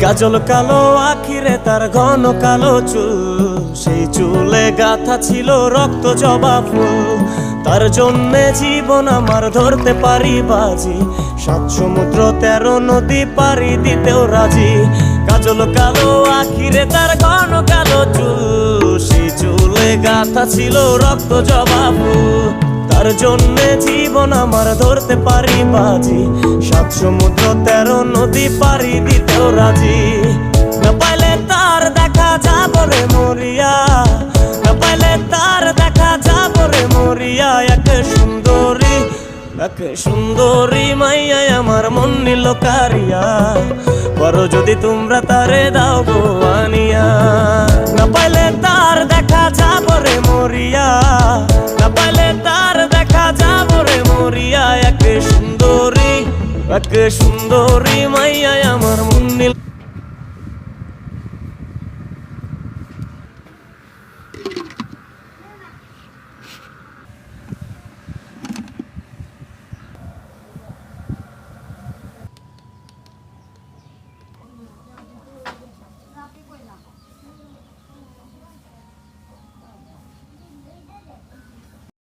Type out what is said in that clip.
কাজল কালো আখিরে তার ঘন কালো চুল, সেই চুলে গাথা ছিল রক্ত জবা ফুল। তার জন্যে জীবন আমার ধরতে পারি বাজি, 7 সমুদ্র 13 নদী পারি দিতেও রাজি। কাজল কালো আখিরে তার ঘন কালো চুল, সেই চুলে গাথা ছিল রক্ত জবা ফুল। তার জন্যে জীবন আমার ধরতে পারি বাজি, 7 সমুদ্র 13 নদী পারি দিতেও রাজি। না পাইলে তার দেখা যাব রে মরিয়া, না পাইলে তার দেখা যাব রে মরিয়া। এক সুন্দরী মাইয়াই আমার মন নিল কারিয়া, করো যদি তোমরা তারে দাও গো আনিয়া। না পাইলে তার দেখা যাব রে মরিয়া, না পাইলে তার দেখা যাব রে মরিয়া। এক সুন্দরী মাইয়াই আমার মন নিল